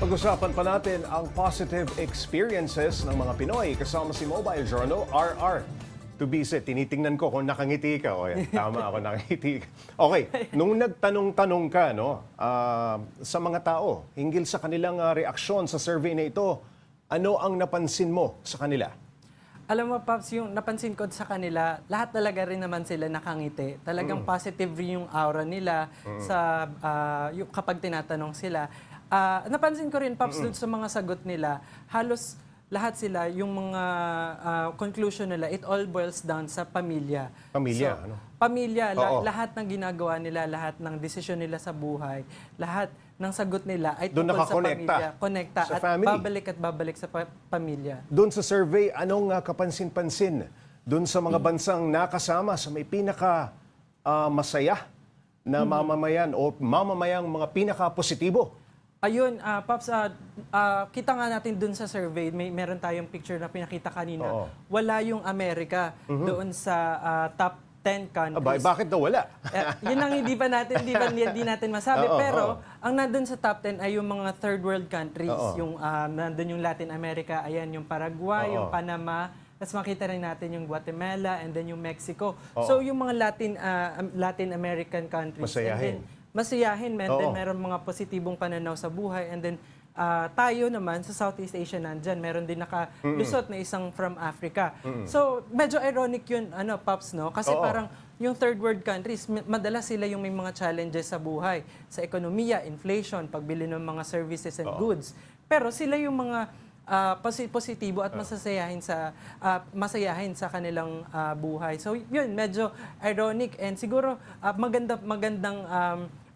Pag-usapan pa natin ang positive experiences ng mga Pinoy kasama si Mobile Journal RR. To be said, tinitingnan ko kung nakangiti ka. O yan, tama ako, nakangiti ka. Okay, nung nagtanong-tanong ka sa mga tao hinggil sa kanilang reaksyon sa survey na ito, ano ang napansin mo sa kanila? Alam mo, Paps, yung napansin ko sa kanila, lahat talaga rin naman sila nakangiti. Talagang positive rin yung aura nila kapag tinatanong sila. Napansin ko rin, Paps, dun sa mga sagot nila, halos lahat sila, yung mga conclusion nila, it all boils down sa pamilya. Pamilya, So, ano? Pamilya, Oo. lahat ng ginagawa nila, lahat ng desisyon nila sa buhay, lahat ng sagot nila ay Doon tungkol sa nakakonekta. pamilya. Konekta Sa at family. babalik sa pamilya. Doon sa survey, anong kapansin-pansin doon sa mga bansang nakasama sa may pinaka masaya na mamamayan o mamamayang mga pinaka-positibo? Ayun, Paps, kita nga natin dun sa survey, meron tayong picture na pinakita kanina. Oo. Wala yung Amerika doon sa top 10 countries. Bakit daw wala? Yun ang hindi natin masabi. Oo, Pero ang nandun sa top 10 ay yung mga third world countries. Oo. Yung nandun yung Latin America, ayan yung Paraguay, Oo. yung Panama. Tapos makita rin natin yung Guatemala and then yung Mexico. Oo. So yung mga Latin American countries. Masayahin. And then, masayahin, Oo. meron mga positibong pananaw sa buhay. And then, tayo naman sa Southeast Asia nandyan, meron din nakalusot na isang from Africa. So, medyo ironic yun, Pops, no? Kasi Oo. parang yung third world countries, madalas sila yung may mga challenges sa buhay. Sa ekonomiya, inflation, pagbili ng mga services and goods. Pero sila yung mga positibo at masayahin sa kanilang buhay. So, yun, medyo ironic and siguro magandang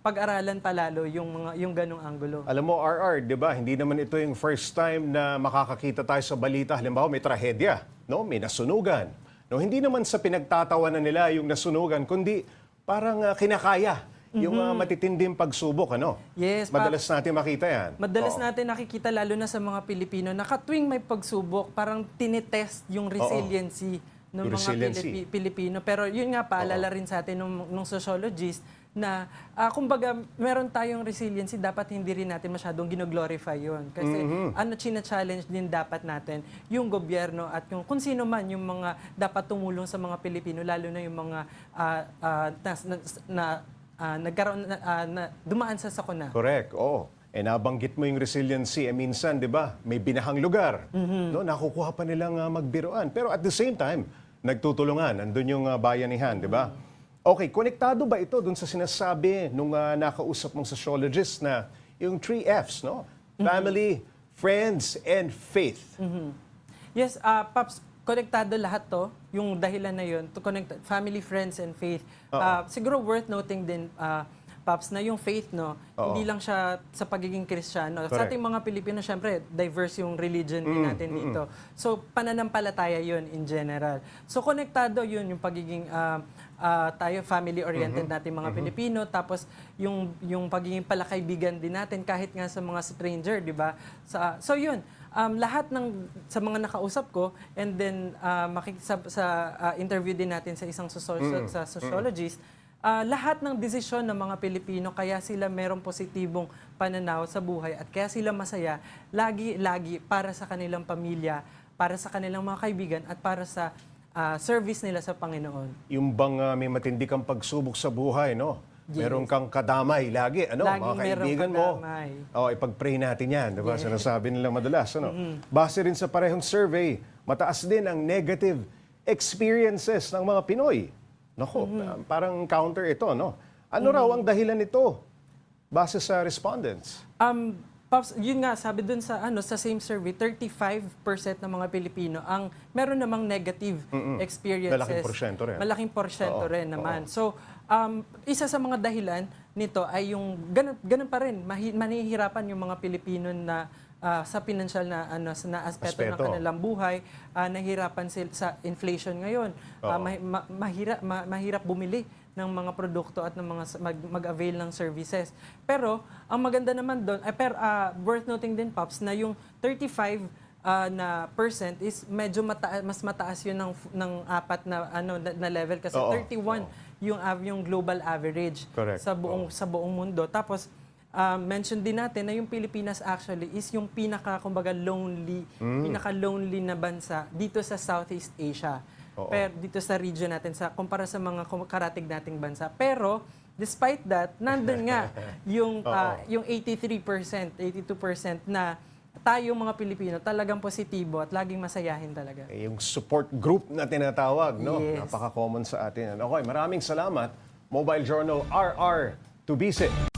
pag-aralan palalo yung ganong anggulo. Alam mo, RR, di ba, hindi naman ito yung first time na makakakita tayo sa balita. Halimbawa, may trahedya, no? May nasunugan. No? Hindi naman sa pinagtatawanan nila yung nasunugan, kundi parang kinakaya yung matitinding pagsubok. Ano? Yes, Madalas natin makita yan. Madalas Oo. natin nakikita lalo na sa mga Pilipino na katwing may pagsubok, parang tinetest yung resiliency ng Yung mga resiliency. Pilipino. Pero yun nga, paalala rin sa atin nung sociologist na kumbaga meron tayong resiliency, dapat hindi rin natin masyadong gino-glorify yun. Kasi china-challenge din dapat natin yung gobyerno at kung sino man yung mga dapat tumulong sa mga Pilipino, lalo na yung mga dumaan sa sakuna. Correct, oo. Nabanggit mo yung resiliency. Minsan, di ba, may binahang lugar. No? Nakukuha pa nilang magbiruan. Pero at the same time, nagtutulungan. Nandun yung bayanihan, di ba? Okay, konektado ba ito dun sa sinasabi nung nakausap mong sociologist na yung 3 Fs, no? Family, friends, and faith. Yes, Paps, konektado lahat to, yung dahilan na yun, to connect family, friends, and faith. Siguro worth noting din, Paps, na yung faith, no, hindi lang siya sa pagiging Kristiyano. Sa ating mga Pilipino, syempre, diverse yung religion din natin dito. So, pananampalataya yun in general. So, konektado yun, yung pagiging tayo family-oriented natin mga Pilipino, tapos yung pagiging palakaibigan din natin kahit nga sa mga stranger, di ba? So, yun. Lahat sa mga nakausap ko and then sa interview din natin sa isang sociologist, lahat ng desisyon ng mga Pilipino, kaya sila merong positibong pananaw sa buhay at kaya sila masaya, lagi para sa kanilang pamilya, para sa kanilang mga kaibigan at para sa service nila sa Panginoon. Yung bang may matindi kang pagsubok sa buhay, no? Yes. Meron kang kadamay lagi, ano? Laging Mga kaibigan merong mo. kadamay. Ipag-pray natin yan, di ba? Sinasabi nila madalas, ano? Base rin sa parehong survey, mataas din ang negative experiences ng mga Pinoy. Naku, parang counter ito, no? Ano raw ang dahilan nito? Base sa respondents. Pops, yun nga, sabi dun sa same survey, 35% ng mga Pilipino ang meron namang negative experiences. Malaking porsyento rin. Malaking porsyento rin naman. So, isa sa mga dahilan nito ay yung ganun pa rin, manihirapan yung mga Pilipino na sa financial na aspeto ng kanilang buhay, nahihirapan sila sa inflation ngayon. Mahirap bumili ng mga produkto at ng mga mag-avail ng services. Pero ang maganda naman doon, worth noting din, Pops, na yung 35 na percent is medyo mas mataas yun ng apat na level kasi 31 yung global average. Correct. Sa buong mundo. Tapos mention din natin na yung Pilipinas actually is yung pinaka-lonely na bansa dito sa Southeast Asia. Oo. Pero dito sa region natin kumpara sa mga karatig nating bansa. Pero despite that, nandun nga yung yung 83%, 82% na tayong mga Pilipino talagang positibo at laging masayahin talaga. Yung support group na tinatawag, no? Yes. Napaka-common sa atin. Okay, maraming salamat. Mobile Journal RR Tubise.